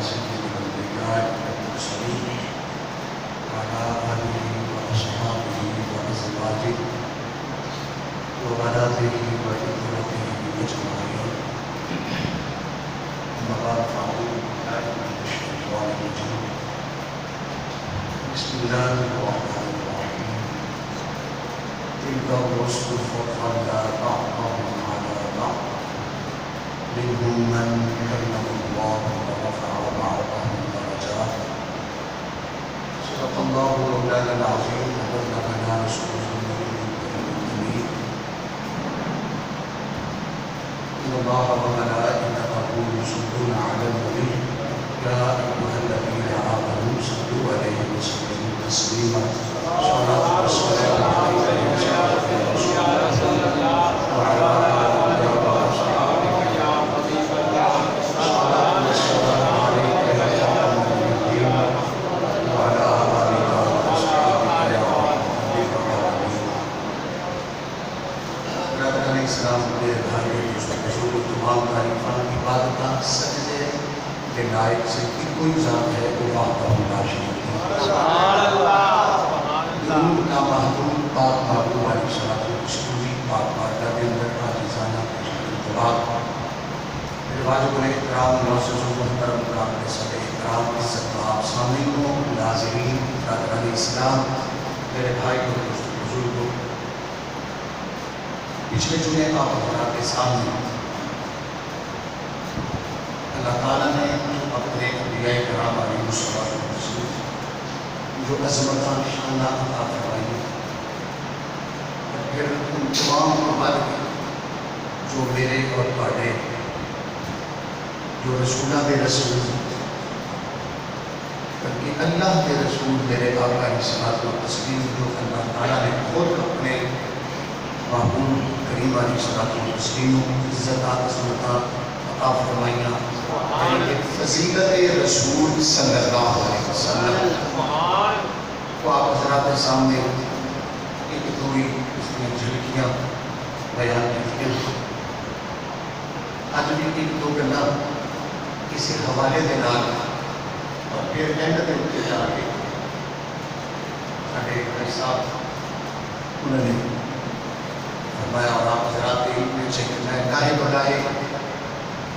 سيدنا الأنبياء والمرسلين وعلى آله وأصحابه وأزواجه وبناته وإخوته أجمعين. أما بعد فأعوذ بالله من الشيطان الرجيم. بسم الله الرحمن الرحيم. تلك الرسل فضلنا بعضهم على بعض منهم من كلم الله ورفع بعضهم درجات. صدق الله مولانا العظيم وبلغنا رسوله الكريم. إن الله وملائكته يصلون على النبي يا أيها الذين آمنوا صلوا عليه وسلموا تسليما. صلاة والسلام عليك يا سيدنا رسول الله وعلى آله وأصحابه يا حبيب الله. صلاة والسلام عليك يا خاتم النبيين وعلى آله وأصحابه يا حبيب الله. برادران اسلام کے بھائی بزرگ تمام تعریفاں عبادتاں سجدے کے لائق سے کوئی ذات ہے وہ وحدہ لا شریک له. سبحان اللہ. درود کا محبوب پاک محبوب علیہ الصلوۃ والسلام پاک بارگاہ کے اندر عاجزانہ انتباہ. میرے واجب الاحترام معزز و محترم قابل صدر احترام عزت سامعینوں ناظرین برادران اسلام میرے بھائی اور بزرگوں، پچھلے جمعے آپ حضرات کے سامنے اللہ تعالیٰ نے اپنے انبیاء کرام علیہ الصلوۃ والسلام جو عظمتاں شانہ عطا فرمائی اور پھر ان تمام مبارک جو میرے اور پاڑے جو رسولہ دے رسول بلکہ اللہ کے رسول میرے آقا علیہ الصلوۃ والسلام جو اللہ تعالیٰ نے خود اپنے محبوب کریم علیہ الصلوۃ والسلام عزت عظمتاں عطا فرمائیاں، یعنی کہ فضیلت رسول صلی اللہ علیہ وسلم کو آپ حضرات کے سامنے ایک تھوڑی اس میں جھلکیاں بیان کی ہیں. آج بھی ایک دو گلا کسی حوالے کے نال اور پھر اینڈ کے اوپر جا کے سارے بھائی صاحب انہوں نے فرمایا اور آپ حضرات کے علم سے کرنا ہے گاہے بگاہے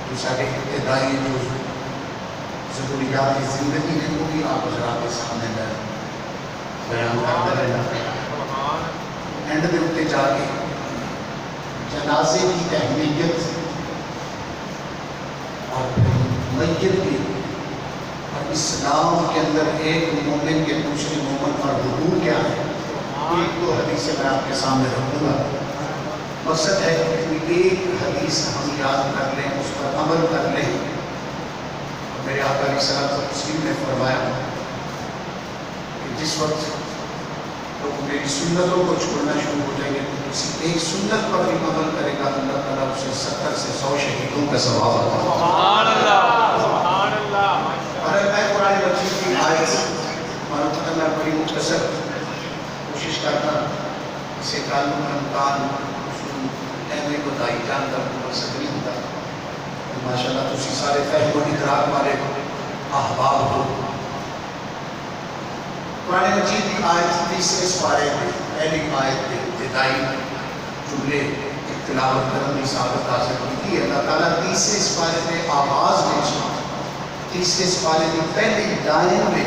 جو سارے ابتدائی جو ضروریات کی زندگی ہے وہ بھی آپ حضرات کے سامنے میں بیان کرتا رہنا. اینڈ کے اوپر جا کے جنازے کی اہمیت اور میت کی اور اسلام کے اندر ایک مومن کے دوسرے مومن پر حقوق کیا ہے، ایک دو حدیثیں میں آپ کے سامنے رکھوں گا. مقصد ہے کہ ایک حدیث ہم یاد کر لیں، اس پر عمل کر لیں. میرے آقا علیہ الصلوۃ والسلام نے فرمایا کہ جس وقت لوگ میری سنتوں کو چھوڑنا شروع ہو جائیں گے تو کسی ایک سنت پر بھی عمل کرے گا اللہ تعالیٰ اسے 70 سے 100 شہیدوں کا ثواب عطا فرمائے. سبحان اللہ سبحان اللہ. اور میں قرآن مجید کی آیت مانتا میں بڑی مختصر کوشش کرتا اسے تعلق امکان اہمی بتائی جان کر مقصد نہیں ہوتا. ماشاءاللہ تسی سارے فہم و ادراک والے احباب ہو. قرآن مجید کی آیت 30 پارے میں پہلی آیت کے ابتدائی جملے تلاوت کرنے کی سعادت حاصل کی. اللہ تعالیٰ 30 پارے میں آغاز میں 30 پارے کی پہلی لائن میں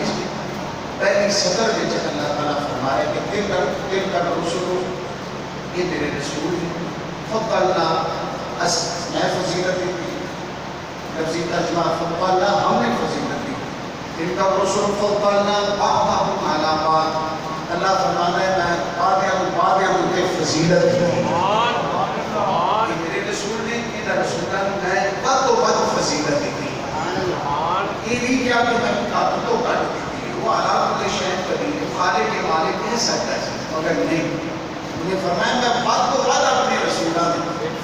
پہلی سطر میں اللہ تعالیٰ فرما رہے کہ دل کر رسول یہ میرے رسول فضلنا میں فضیلت دی لفظی ترجمہ فضلنا ہم نے فضیلت دی. ان کا رسول فضلنا بعضهم علی بعض. اللہ فرمانا ہے میں بعضهم کے فضیلت دی. یہ میرے رسول نے ان رسولان میں بد و بد فضیلت دی. یہ نہیں کیا کہ میں تو کٹ دی وہ اعلیٰ کل شیء قدیر خالق مالک کہہ سکتا ہے مگر نہیں. انہیں فرمایا میں بد و بد اپنے رسولان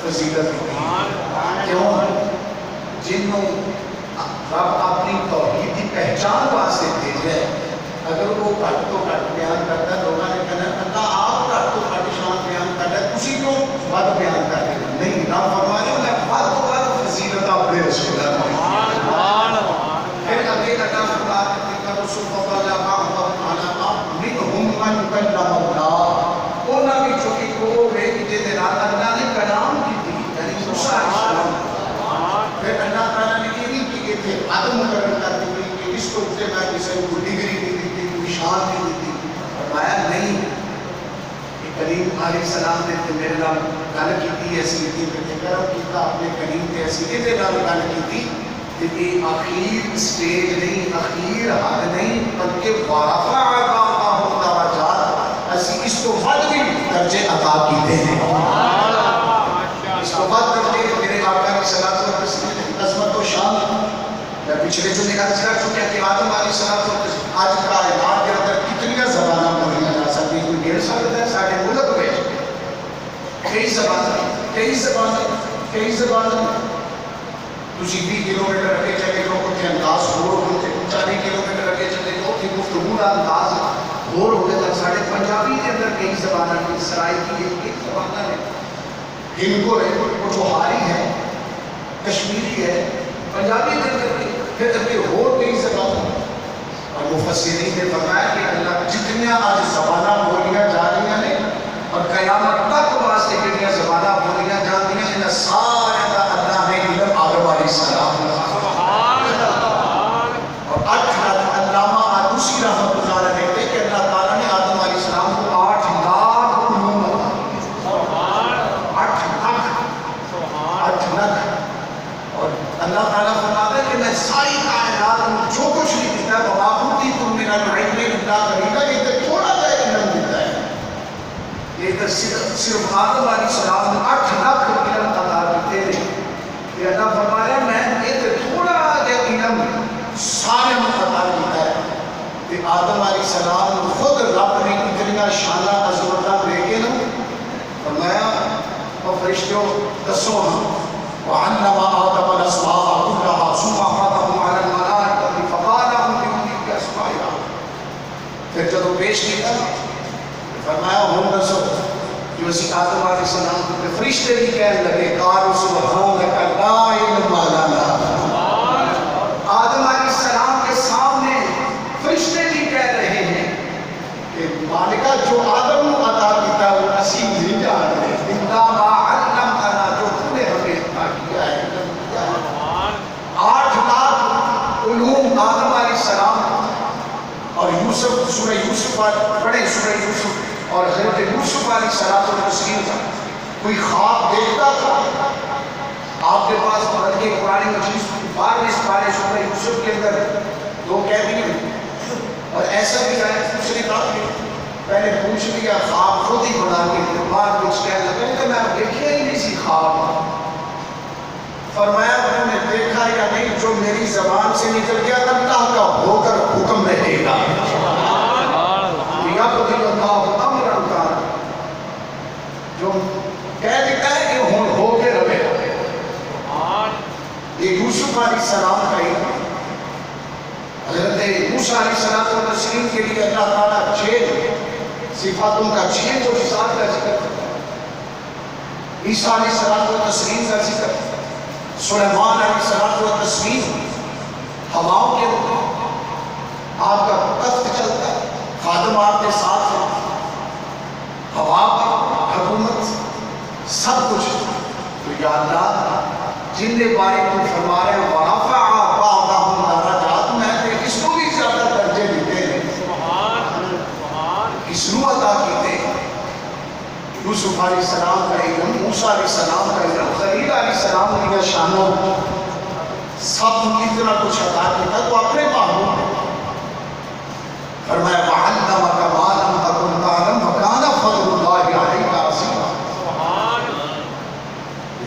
فضیلت دی. کیوں؟ جنہوں رب اپنی توحید کی پہچان واسطے بھیجا ہے. اگر وہ کٹ تو کٹ بیان کرتا ہے لوگوں نے کہنا اللہ آپ کٹ تو کٹ شان بیان کرتا ہے اسی کو بد بیان کر دے. نہیں نہ فرمایا میں بد و بد فضیلت اپنے رسولان. پھر نال اللہ نے کلام کی تھی یعنی موسیٰ علیہ السلام پھر اللہ تعالیٰ نے یہ نہیں کہ یہ تھے آدم مقرر کرتی تھی کہ اس کو اتنے میں کسی کو ڈگری نہیں دیتی کوئی شان نہیں دیتی فرمایا نہیں کہ کریم علیہ السلام نے میرے نال گل کی ایسی تھی کہ کرم کیتا اپنے کریم تے ایسی دے نال گل کی کہ اخیر سٹیج نہیں اخیر حد نہیں بلکہ ورفع اللہ درجات اسی اس کو ود بھی درجے عطا کیتے ہیں اس کو ود درجے میرے آقا کی صلاۃ و تسلیم عظمت و شان میں پچھلے جو عرض کر چکا کہ آدم علیہ السلام کو آج کائنات کے اندر کتنی زبانیں بولیاں جا سکتی کوئی گر سکتا ہے سارے ملک میں کئی زبانیں تسی 20 کلومیٹر اگے چلے جاؤ اتنے انداز ہور ہوتے 40 کلومیٹر اگے چلے جاؤ اتنے گفتگو کا انداز ہور ہوتے تک سارے پنجابی کے اندر کئی زبانیں کی سرائکی ایک زبانیں ہے ہندو ہے وہ چوہاری ہے کشمیری ہے پنجابی کے اندر پھر اگے ہور کئی زبانیں اور مفسرین نے فرمایا کہ اللہ جتنی آج زبانیں بولیاں جا رہی ہیں اور قیامت تک واسطے جتنی زبانیں بولیاں جاتی ہیں ان سارے کا اللہ نے علم آدم علیہ السلام اور 8 لاکھ علامہ دوسری رحمت گزار کہتے کہ اللہ تعالیٰ نے آدم علیہ السلام کو 8 لاکھ علوم اور اللہ تعالیٰ فرماتا ہے کہ میں ساری کائنات میں جو کچھ بھی دیتا ہے وَمَا تم میرا العلم الا قلیلا یہ تو تھوڑا سا علم دیتا ہے یہ تو صرف آدم علیہ السلام نے 8 لاکھ علم عطا کرتے ہیں کہ اللہ فرمایا میں یہ تو تھوڑا سا علم سارے عطا دیتا ہے کہ آدم علیہ السلام خود رب نے اتنی شانہ عظمتہ دے کے نا فرمایا اور فرشتوں دسو وعلم آدم الاسماء كلها ثم عرضهم على الملائكة فقال لهم بأنبئكم بأسمائها پھر جب پیش کیا فرمایا ہم دسو جو اسی آدم علیہ السلام کے فرشتے بھی کہنے لگے قالوا سبحانك لا علم لنا آدم علیہ السلام کے سامنے فرشتے بھی کہہ رہے ہیں کہ مالکہ جو آدم کو عطا کیتا ہے وہ اسی نہیں جان رہے الا ما علمتنا جو تو نے ہمیں عطا کیا ہے 8 لاکھ علوم آدم علیہ السلام اور یوسف سورہ یوسف پڑھیں سورہ یوسف اور حضرت یوسف علیہ السلام و تسلیم کا کوئی خواب دیکھتا تھا آپ کے پاس پڑھ کے قرآن مجید 12 پارے سورہ یوسف کے اندر 2 قیدی ہیں اور ایسا بھی ہے دوسری بات بھی پہلے پوچھ لیا خواب خود ہی بنا کے بعد کچھ کہنے لگے کہ میں دیکھیا ہی نہیں سی خواب فرمایا میں نے دیکھا یا نہیں جو میری زبان سے نکل گیا اللہ کا ہو کر حکم رہے گا جو کہہ دیتا ہے کہ ہو کے رہے یہ یوسف علیہ السلام کا ہی حضرت موسیٰ علیہ السلام و تسلیم کے لیے اللہ تعالیٰ 6 صفاتوں کا 6 معجزات کا ذکر کرتا ہے عیسیٰ علیہ السلام و تسلیم کا ذکر سلیمان علیہ السلام و تسلیم ہواؤں کے اوپر آپ کا تخت چلتا ہے خادم آپ کے ساتھ ہے ہوا حکومت سب کچھ تو یا اللہ جن کے بارے کو فرما رہے ہیں ورفع بعضهم درجات میں تے اس کو بھی زیادہ درجے دیتے ہیں اس کو عطا کیتے یوسف علیہ السلام کا علم موسیٰ علیہ السلام کا علم خلیل علیہ السلام کی شانوں سب اتنا کچھ عطا کیتا تو اپنے معلوم ہے فرمایا وعلمك ما لم تكن تعلم وكان فضل الله عليك عظيما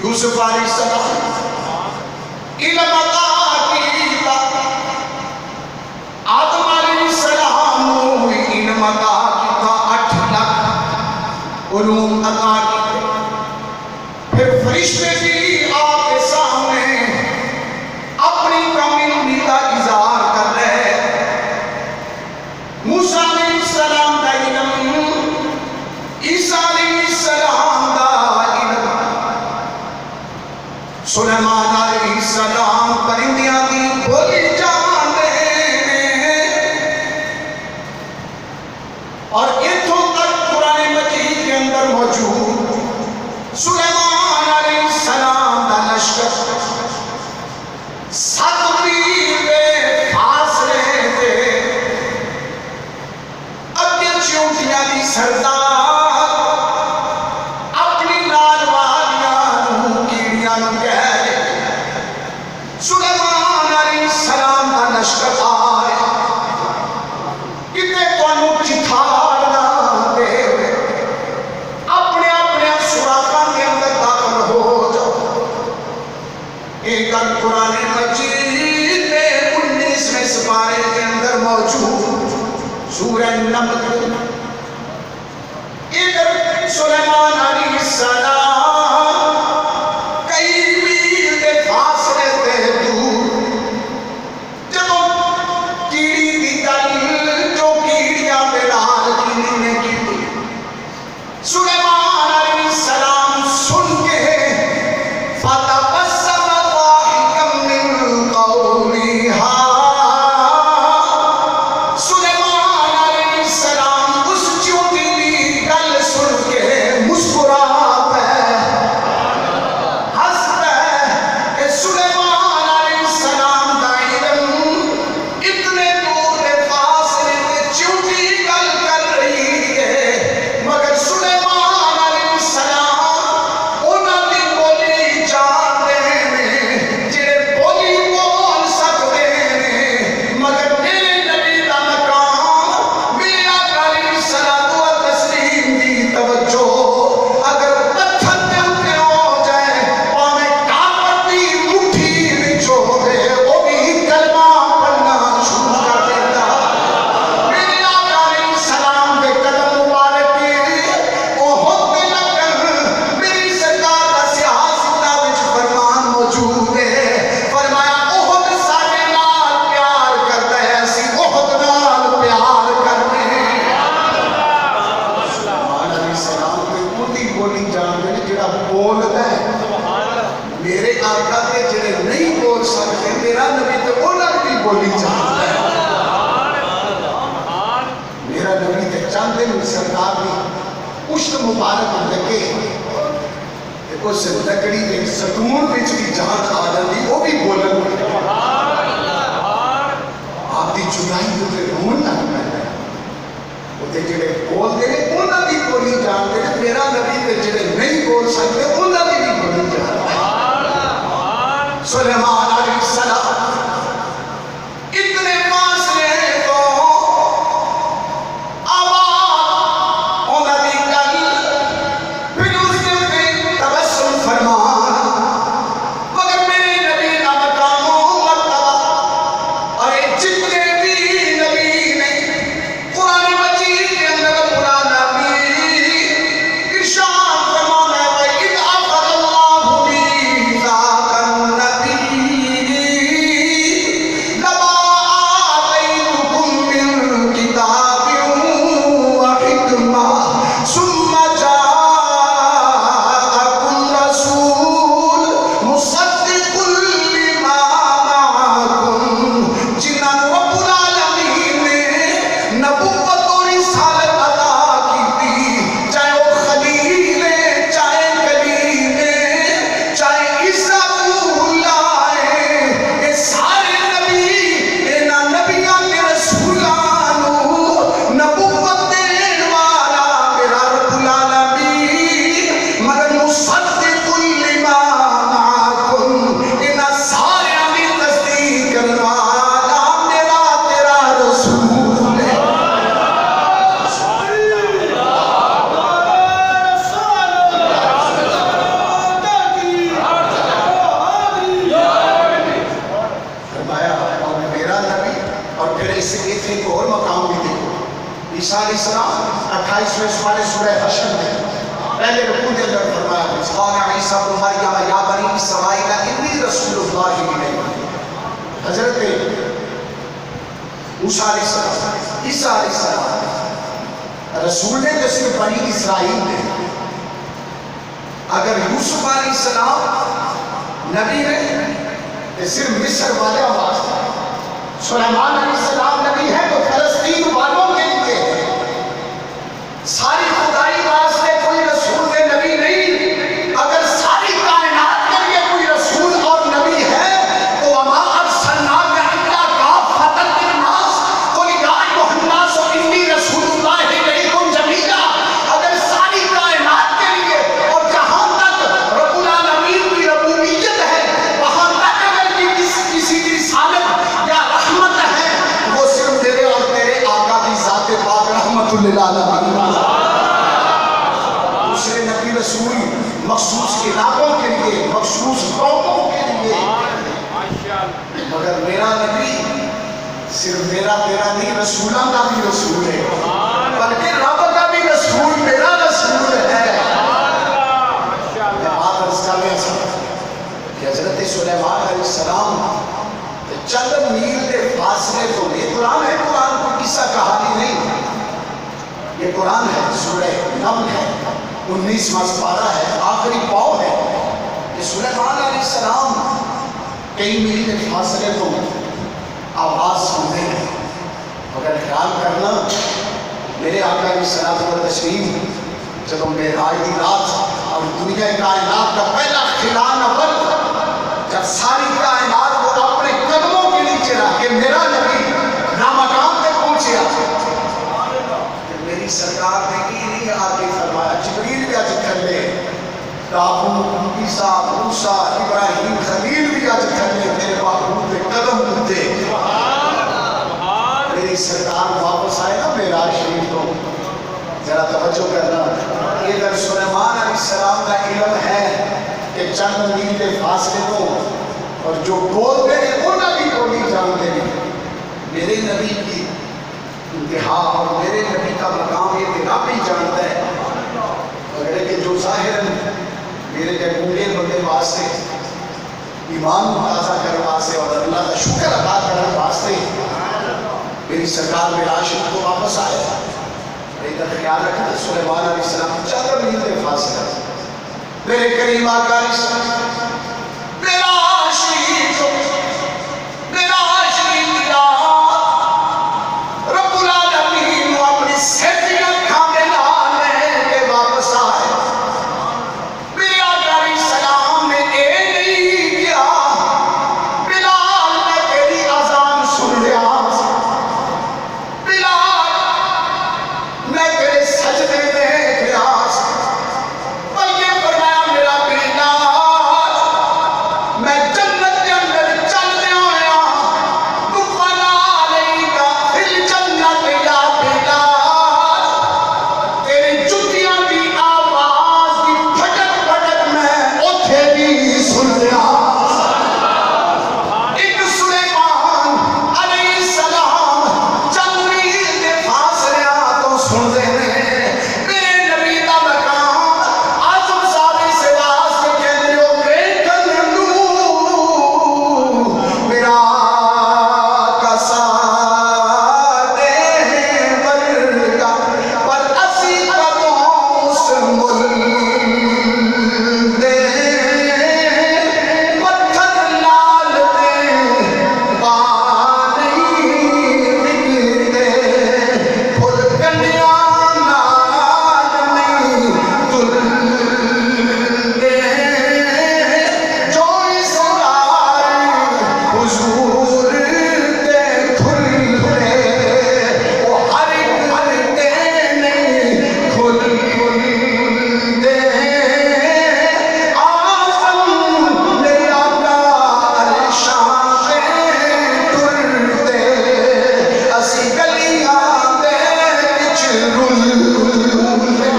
یوسف علیہ السلام علم عطا کیتا آدم علیہ السلام علم عطا کیتا 8 لاکھ علوم عطا کیتے پھر فرشتے بھی آپ کے سامنے اپنی کمی کا اظہار کر رہے موسیٰ علیہ السلام کا علم عیسیٰ علیہ السلام کا علم سلیمان علیہ السلام پرندیاں دی بولی جان رہے اور اتھوں تک قرآن مجید کے اندر موجود سورہ نمل ادھر سلیمان علیہ السلام کئی میل دے فاصلے تے دور جدوں کیڑی دی گل جو کیڑیاں دے نال کیڑی نے کیتی سلیمان علیہ السلام سن کے فتبسم ضاحكا من قولها سلیمان علیہ السلام اس چونٹی دی گل سن کے مسکرا پے ہنس پے کہ سلیمان علیہ السلام دا علم اتنے دور دے فاصلے تے چونٹی گل کر رہی ہے مگر سلیمان علیہ السلام انہاں دی بولی جانتے ہیں جڑے بولی بول سکتے ہیں مگر میرے نبی دا مقام میرے آقا علیہ الصلوۃ والتسلیم دی توجہ اگر پتھر تے اوتے ہو جائے پاویں کافر دی مٹھی وچ ہوے او بھی کلمہ پڑھنا شروع کر دیتا میرے آقا علیہ السلام دے قدم مبارک احد دے لگن میری سرکار دا سیاہ سیدہ وچ فرمان موجود ہے فرمایا احد ساڈے نال پیار کردا ہے اسی احد نال پیار کرنے سلیمان علیہ السلام کوئی اونی بولی جانتے ہیں جڑا بولدا ہے میرے آقا تے جڑے نہیں بول سکتے میرا نبی تے انہاں دی بولی جانتا ہے میرا نبی تے چاندے میں سرکار دی پشت مبارک لگے تے اس لکڑی دے ستون وچ بھی جان آ جاندی وہ بھی بولن آپ دی جدائی تے رون لگ پیندا ہے وہ تے جڑے بول دے نے انہاں دی بولی جانتے ہیں میرا نبی تے جڑے نہیں بول سکتے انہاں دی بھی بولی جانتا ہے سلیمان علیہ السلام اتنے فاصلے تو آواز انہاں دی گل پھر اس نے تبسم فرمان مگر میرے نبی دا مقام و مرتبہ اور جتنے بھی نبی نے قرآن مجید کے اندر قرآن بھی ارشاد فرمانا ہے وَإِذْ أَخَذَ اللَّهُ مِيثَاقَ النَّبِيِّينَ لَمَا آتَيْتُكُم مِّن كِتَابٍ وَحِكْمَةٍ ثُمَّ جَاءَكُمْ رَسُولٌ مُصَدِّقٌ لِّمَا مَعَكُمْ جنہاں نوں رب العالمین نے نبوت و رسالت عطا کی چاہے وہ خلیل ہے چاہے کلیم ہے چاہے عیسیٰ روح اللہ ہے یہ سارے نبی انہاں نبیاں تے رسولاں نوں نبوت دین والا میرا رب العالمین مگر مصدق لما معکم انہاں سارے دی تصدیق کرنے والا میرا تیرا رسول ہے فرمایا اور میرا نبی اور پھر اس سے ایک اور مقام بھی دیکھو عیسیٰ علیہ السلام 28ویں سورہ سورہ حشر میں پہلے رکوع کے اندر فرمایا قال عیسیٰ ابن مریم یا بنی اسرائیل انی رسول اللہ الیکم حضرت موسیٰ علیہ السلام عیسیٰ علیہ السلام رسول نے تو صرف بنی اسرائیل نے اگر یوسف علیہ السلام نبی نے تو صرف مصر والے واسطے سلیمان علیہ السلام نبی ہے تو فلسطین والوں کے لیے ساری خدائی واسطے کوئی رسول نے نبی نہیں اگر ساری کائنات کے لیے کوئی رسول اور نبی ہے تو وما ارسلناک الا کافۃ للناس قل یا ایھا الناس انی رسول اللہ الیکم جمیعا اگر ساری کائنات کے لیے اور جہاں تک رب العالمین کی ربوبیت ہے وہاں تک اگر کسی کی رسالت یا رحمت ہے وہ صرف میرے اور تیرے آقا کی ذات پاک رحمت للعالمین دوسرے نبی رسول مخصوص علاقوں کے لیے مخصوص قوموں کے لیے مگر میرا نبی صرف میرا تیرا نہیں، رسولوں کا بھی رسول ہے، بلکہ رب کا بھی رسول میرا رسول ہے۔ میں بات عرض کر رہا تھا کہ حضرت سلیمان علیہ السلام چند میل کے فاصلے تو، یہ قرآن ہے، قرآن کو قصہ کہانی نہیں، یہ قرآن ہے، سورہ نمل ہے، 19واں پارہ ہے، آخری پاؤ ہے کہ سلیمان علیہ السلام کئی میل کے فاصلے تو آواز سنتے ہیں، مگر خیال کرنا میرے آقا علیہ السلام و تسلیم جب معراج کی رات اور دنیا کائنات کا پہلا خلان اول جب ساری کائنات کو اپنے قدموں کے نیچے رکھ کے میرا نبی نامکان تک پہنچیا کہ میری سرکار نے کی نہیں آگے فرمایا، جبریل بھی آج کھلے، داؤد، عیسیٰ، موسیٰ، ابراہیم، خلیل بھی آج کھلے، میرے محبوب کے قدم اٹھتے۔ میری سرکار واپس آئے نا معراج شریف کو، ذرا توجہ کرنا، ادھر سلیمان علیہ السلام کا علم ہے کہ چند میل کے فاصلے کو، اور جو بولتے ہیں انہوں بھی کو نہیں جانتے ہیں۔ میرے نبی کی انتہا اور میرے نبی کا مقام یہ کہ رب ہی جانتا ہے، مگر کہ جو ظاہراً میرے کے گونگے بندے واسطے ایمان تازہ کرنے واسطے اور اللہ کا شکر ادا کرنے واسطے میری سرکار معراج شریف کو واپس آئے، ادھر خیال رکھنا سلیمان علیہ السلام چند میل کے فاصلے میرے کریم آقا علیہ السلام معراج شریف رب العالمین اپنی سیدیاں کھانے لے کے واپس آئے۔ میرے آقا علیہ السلام نے اے نہیں کیا بلال میں تیری اذان سن لیا، بلال میں تیرے سجدے دیکھ لیا، بلکہ فرمایا میرا بلال میں جنت کے اندر چلتے ہویا دخلا علیکا فی الجنت یا بلال، تیری جتیاں کی آواز کی پھٹک پھٹک میں اتھے بھی سن لیا۔ ایک سلیمان علیہ السلام چند میل کے فاصلے تو سن دے رہے، میرے نبی کا مقام آزم ساری سے واسطے کہنے ہو بیٹھن نو میرا کسا دے ورگا پر اسی قدوں سے مل دے، پتھر لال دے پانی بگڑے، پھل کنیاں نال نہیں تل دے، جو اسرار حضور دے کھل دے، وہ ہر ایک دے نہیں کھل دے۔ آزم میرے آقا عرشاں پہ ٹر دے، اسی گلیاں دے وچ رل دے۔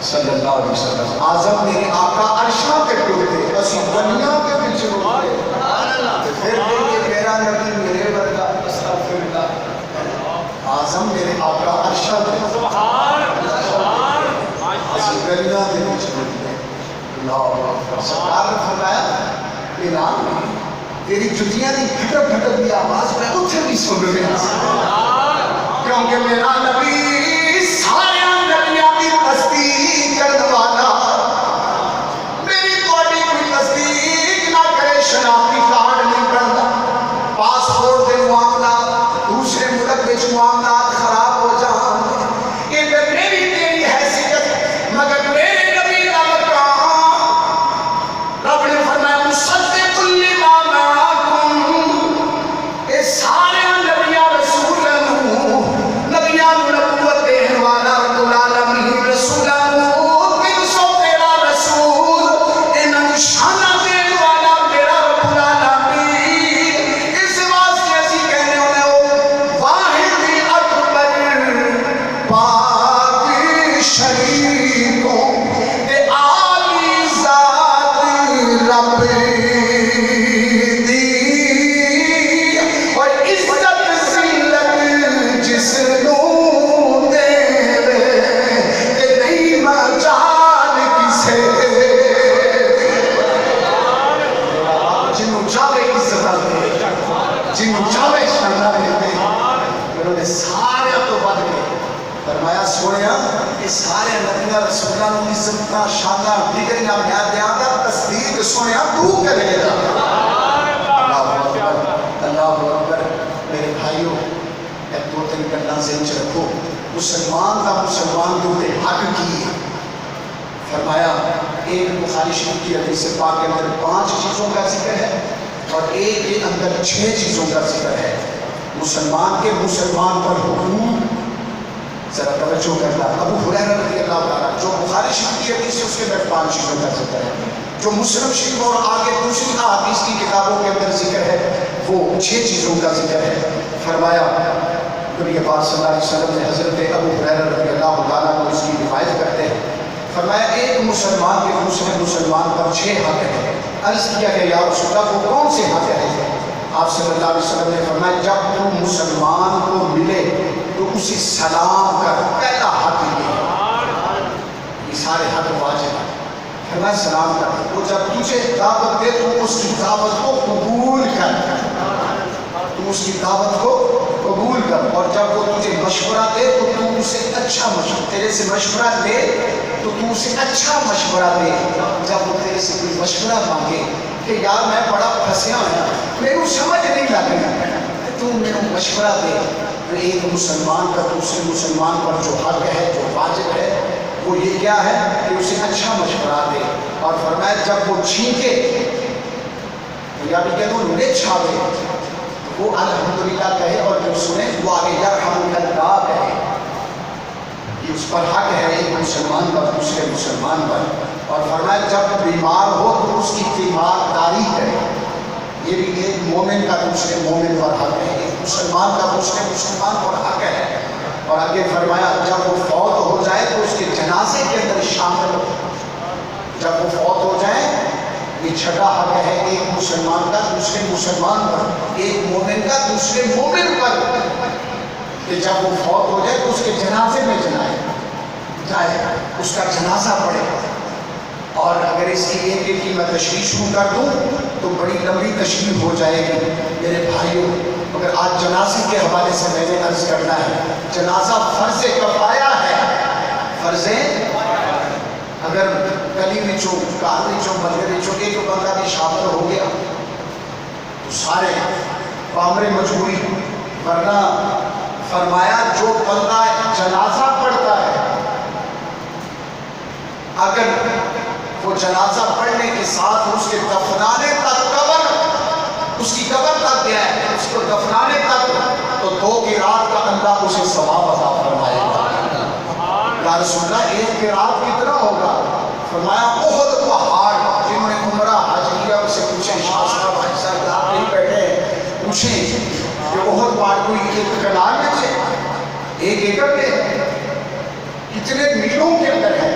صلی اللہ علیہ وسلم آزم میرے آقا عرشاں پہ ٹرتے، اسی دنیا کے بچ رلتے، پھر کہیے میرا نبی میرے ورگا، استغفر اللہ، آزم میرے آقا عرشاں پہ اسی دنیا کے بچ رلتے۔ اللہ اکبر۔ سرکار نے فرمایا بلال تیری جتیاں دی پھٹک پھٹک دی آواز میں اتھے بھی سن رہا، کیونکہ میرا نبی سارے نبیاں دی تصدیق کرنے والا، میری تھوڑی کوئی تصدیق نہ کرے، شناختی کارڈ نہیں کرتا، پاسپورٹ دے معاملات، دوسرے ملک وچ معاملات خراب ہو جان، یہ کہ میری تیری حیثیت، مگر میرے نبی کا مقام رب نے فرمایا مصدق لما معکم، اے سارے نبیاں رسولوں نبیاں نبوت جن جاوے شاندار ہوتے انہوں نے سارے تو بد گئے فرمایا سوڑیا یہ سارے نبیہ رسولہ نے عزتنا شاندار دیگریاں میں آدھا تصدیق سوڑیا تو کرے گا اللہ اکبر میرے بھائیوں ایک دو تین گھٹنا ذہن سے رکھو مسلمان کا مسلمان کے اوپر حق کی ہے فرمایا ایک بخاری شریف کی حدیث پاک کے اندر 5 چیزوں کا ذکر ہے اور ایک کے اندر 6 چیزوں کا ذکر ہے مسلمان کے مسلمان پر حقوق ذرا توجہ کرنا ابو ہریرہ رضی اللہ تعالیٰ جو بخاری شریف کی حدیث ہے اس کے اندر 5 چیزوں کا ذکر ہے جو مسلم شریف اور آگے دوسری حدیث کی کتابوں کے اندر ذکر ہے وہ 6 چیزوں کا ذکر ہے فرمایا نبی پاک صلی اللہ علیہ وسلم نے حضرت ابو ہریرہ رضی اللہ تعالیٰ کو اس کی روایت کرتے ہیں فرمایا ایک مسلمان کے دوسرے مسلمان پر 6 حق ہے عرض کیا کہ یا رسول اللہ وہ کون سے حق ہے آپ صلی اللہ علیہ وسلم نے فرمایا جب تو مسلمان کو ملے تو اسے سلام کر پہلا حق یہ سارے حق واجب ہیں فرمایا سلام کر وہ جب تجھے دعوت دے تو اس کی دعوت کو قبول کر تو اس کی دعوت کو قبول کر اور جب وہ تجھے مشورہ دے تو تو اسے اچھا مشورہ تیرے سے مشورہ دے تو تو اسے اچھا مشورہ دے جب وہ تیرے سے کوئی مشورہ مانگے کہ یار میں بڑا پھنسیا ہوں میرے سمجھ نہیں لگ رہا تو میرے مشورہ دے تو ایک مسلمان کا دوسرے مسلمان پر جو حق ہے جو واجب ہے وہ یہ کیا ہے کہ اسے اچھا مشورہ دے اور فرمایا جب وہ چھینکے یا بھی کہہ دوں لے چھاوے وہ الحمدللہ کہے اور جو سنے وہ آگے یرحمک اللہ کہے یہ اس پر حق ہے ایک مسلمان پر دوسرے مسلمان پر اور فرمایا جب بیمار ہو تو اس کی تیمارداری کرے یہ بھی ایک مومن کا دوسرے مومن پر حق ہے ایک مسلمان کا دوسرے مسلمان پر حق ہے اور آگے فرمایا جب وہ فوت ہو جائے تو اس کے جنازے کے اندر شامل ہو جب وہ فوت ہو جائے یہ چھٹا حق ہے ایک مسلمان کا دوسرے مسلمان پر ایک مومن کا دوسرے مومن پر کہ جب وہ فوت ہو جائے تو اس کے جنازے میں جائے اس کا جنازہ پڑے اور اگر اس کی ایک کی میں تشریح شروع کر دوں تو بڑی لمبی تشریح ہو جائے گی میرے بھائیوں مگر آج جنازے کے حوالے سے میں نے عرض کرنا ہے جنازہ فرض کفایہ ہے فرض اگر گلی وچوں کار وچوں محلے وچوں ایک بندہ بھی شامل ہو گیا تو سارے پامرے مجبوری ورنہ فرمایا جو بندہ جنازہ پڑھتا ہے اگر وہ جنازہ پڑھنے کے ساتھ اس کے دفنانے تک قبر اس کی قبر تک گیا ہے اس کو دفنانے تک تو 2 کی رات کا اللہ اسے ثواب عطا فرمائے گا یا رسول اللہ ایک کی رات کتنا ہوگا فرمایا احد پہاڑ جنہوں نے عمرہ حج کیا اسے پوچھیں شاہ صاحب حج صاحب آپ نہیں بیٹھے پوچھیں کہ احد پہاڑ کوئی ایک کنار میں سے 1 ایکڑ کے کتنے میلوں کے اندر ہے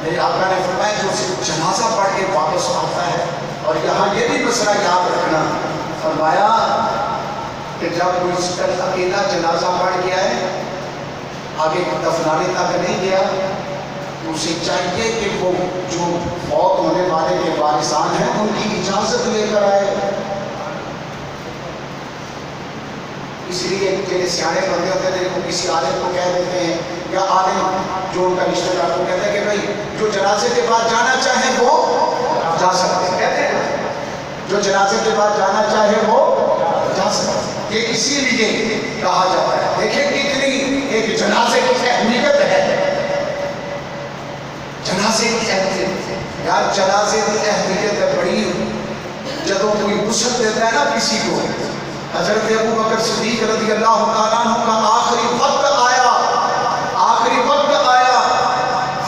میرے آقا نے فرمایا جو صرف جنازہ پڑھ کے واپس آتا ہے اور یہاں یہ بھی مسئلہ یاد رکھنا فرمایا کہ جب کوئی اکیلا جنازہ پڑھ گیا ہے آگے دفنانے تک نہیں گیا تو اسے چاہیے کہ وہ جو فوت ہونے والے کے وارثان ہیں ان کی اجازت لے کر آئے اس لیے جنہیں سیانے بندے ہوتے ہیں وہ کسی عالم کو کہہ دیتے ہیں یا عالم جو ان کا رشتہ دار کو کہتے ہیں کہ بھائی جو جنازے کے بعد جانا چاہے وہ جا سکتے ہیں کہتے ہیں جو جنازے کے بعد جانا چاہے وہ جا سکتے ہیں یہ اسی لیے کہا جاتا ہے دیکھیں کتنی ایک جنازے کی اہمیت ہے جنازے کی اہمیت یار جنازے کی اہمیت ہے بڑی جب کوئی غسل دیتا ہے نا کسی کو حضرت ابو بکر صدیق رضی اللہ تعالیٰ عنہ کا آخری وقت آیا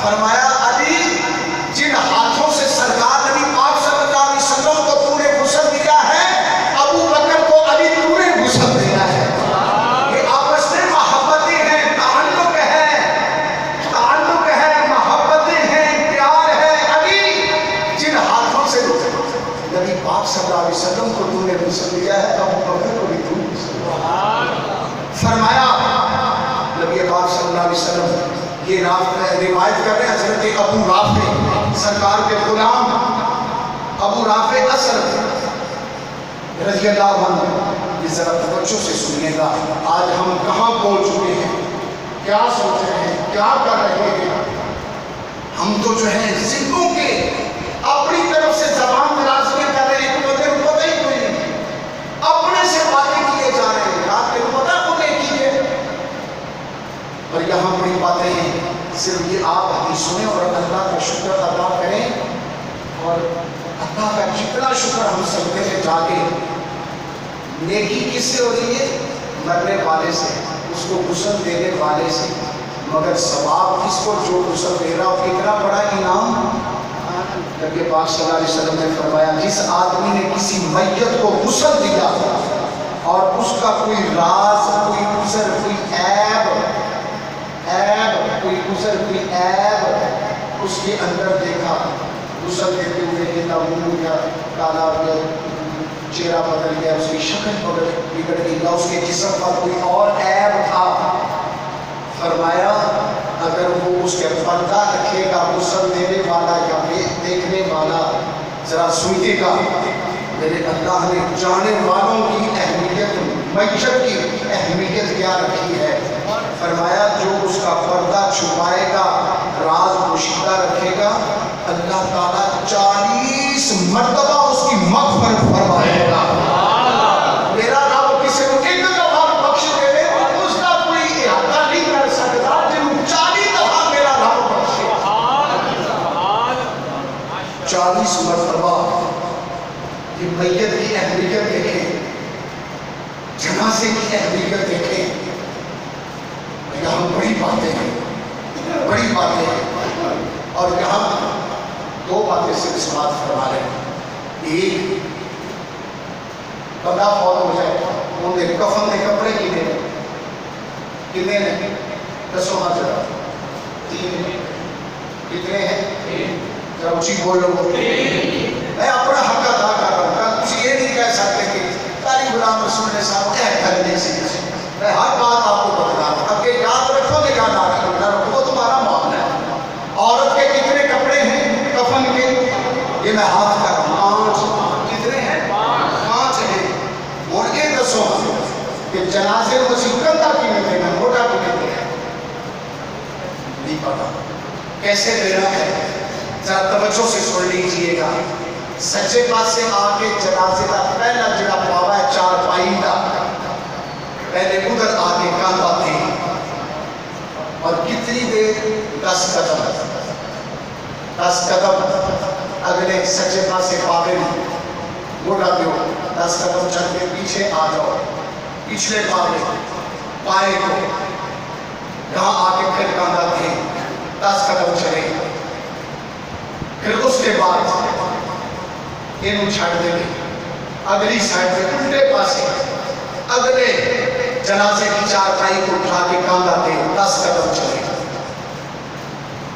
فرمایا علی جن ہاتھوں سے سرکار نبی پاک صلی اللہ علیہ وسلم کو تو نے غسل دیا ہے ابو بکر کو علی تو نے غسل دیا ہے یہ آپس میں محبتیں ہیں تعلق ہے محبتیں ہیں پیار ہے علی جن ہاتھوں سے نبی پاک صلی اللہ علیہ وسلم کو تو نے غسل دیا ہے ابو بکر کو بھی تو فرمایا نبی پاک صلی اللہ علیہ وسلم یہ روایت کر رہے ہیں حضرت ابو رافع سرکار کے غلام ابو رافع اصل رضی اللہ عنہ یہ ذرا توجہ سے سنیے گا. آج ہم کہاں پہنچ چکے ہیں, کیا سوچ رہے ہیں, کیا کر رہے ہیں. ہم تو جو ہے ضدوں کے اپنی طرف سے زبان دراز میں کر رہے ہیں, پتہ ہی کوئی نہیں, اپنے سے باتیں کیے جا رہے ہیں. آپ کو پتہ کو نہیں کیے, اور یہاں بڑی باتیں ہیں. صرف یہ آپ حدیث سنیں اور اللہ کا شکر ادا کریں, اور اللہ کا جتنا شکر ہم سکتے ہیں جا کے. نیکی کس سے ہو رہی ہے؟ مرنے والے سے, اس کو غسل دینے والے سے. مگر ثواب کس کو؟ جو غسل دے رہا, اور کتنا بڑا انعام. نبی پاک صلی اللہ علیہ وسلم نے فرمایا, جس آدمی نے کسی میت کو غسل دیا اور اس کا کوئی راز, کوئی عذر, کوئی عیب اس کے اندر دیکھا, غسل دیتے ہوئے دیکھا, منہ ہو گیا, کالا ہو گیا, چہرہ بدل گیا, اس کی شکل بگڑ گئی, یا اس کے جسم کا کوئی اور عیب تھا, فرمایا اگر وہ اس کے پردہ رکھے گا, غسل دینے والا یا دیکھنے والا ذرا سنتے گا, میرے اللہ نے جانے والوں کی اہمیت, معیشت کی اہمیت کیا رکھی ہے. فرمایا جو اس کا پردہ چھپائے گا, راز پوشیدہ رکھے گا, اللہ تعالیٰ 40 مرتبہ اس کی مغفرت فرمائے گا. میرا رب کسی کو ایک دفعہ بخش دے دے, اس کا کوئی احاطہ نہیں کر سکتا, جن 40 دفعہ میرا رب بخشے. 40 مرتبہ. یہ میت کی اہمیت دیکھیں, جنازے کی اہمیت دیکھیں. یہاں بڑی باتیں ہیں, بڑی باتیں ہیں, اور یہاں 2 باتیں صرف سماعت فرما رہے ہیں. ایک, بندہ فوت ہو جائے, ان کے کفن کے کپڑے کتنے ہیں؟ 10 ذرا 3 کتنے ہیں؟ ذرا اونچی بول لو. میں اپنا حق ادا کر رہا ہوں. کل یہ نہیں کہہ سکتے کہ تاریخ غلام رسول نے صاحب کرنے سے, میں ہر بات آپ کو بتا رہا ہوں. اب یہ یاد رکھو, نگاہ نہ رکھو, وہ تمہارا معاملہ ہے. عورت کے کتنے کپڑے ہیں کفن کے؟ یہ میں ہاتھ کر رہا ہوں, 5. کتنے ہیں؟ 5 ہیں. اور یہ دسو کہ جنازے کو کندا کی نہیں دینا, موٹا کی نہیں دینا, نہیں پتا کیسے دینا ہے. ذرا توجہ سے سن لیجئے گا. سچے پاس سے آ کے جنازے کا پہلا جڑا پاوا ہے 4 پائی کا, پہلے ادھر آ کے کاندھا تھے, اور کتنی دیر؟ 10 قدم. 10 قدم اگلے سچے پاس سے پاوے موٹا دیو, 10 قدم چل کے پیچھے آ جاؤ, پچھلے پاوے پائے کو یہاں آ کے پھر کاندھا تھے, 10 قدم چلے. پھر اس کے بعد انہوں چھڑ دے گی اگلی سائڈ پہ الٹے پاسے, اگلے جنازے کی 4 پائی کو اٹھا کے کاندھا دے, 10 قدم چلے.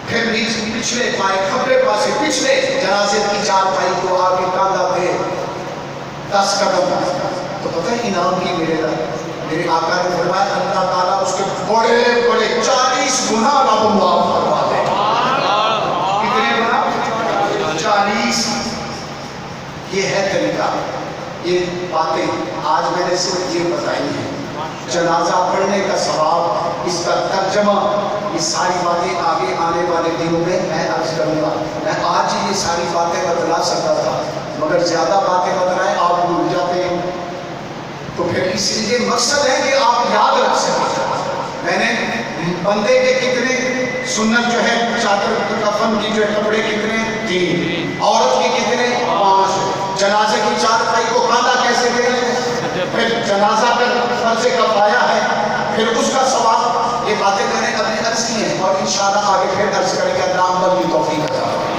پھر پچھلے پائے کھبے پاسے پچھلے جنازے کی 4 پائی کو آ کے کاندھا دے, 10 قدم. تو پتہ ہے انعام کی ملے گا. میرے آقا نے فرمایا اللہ تعالیٰ اس کے بڑے بڑے 40 گناہ رب معاف فرما دے. کتنے گناہ؟ 40. یہ ہے طریقہ. یہ باتیں آج میں نے صرف یہ بتائی ہیں. جنازہ پڑھنے کا ثواب, اس کا ترجمہ, یہ ساری باتیں آگے آنے والے دنوں میں عرض کروں گا. میں آج ہی یہ ساری باتیں بتلا سکتا تھا, مگر زیادہ باتیں بتلائیں آپ بھول جاتے ہیں. تو پھر اس لیے مقصد ہے کہ آپ یاد رکھ سکیں. میں نے بندے کے کتنے سنت جو ہے, چادر کفن کی جو ہے کپڑے کتنے؟ 3. عورت کے کتنے؟ 5. جنازے کی 4 پائی کو کاندھا کیسے دے رہے ہیں؟ پھر جنازہ پر فرض کفایہ ہے, پھر اس کا ثواب. یہ باتیں میں نے اپنے عرض کی ہیں, اور انشاءاللہ آگے پھر عرض کریں گے.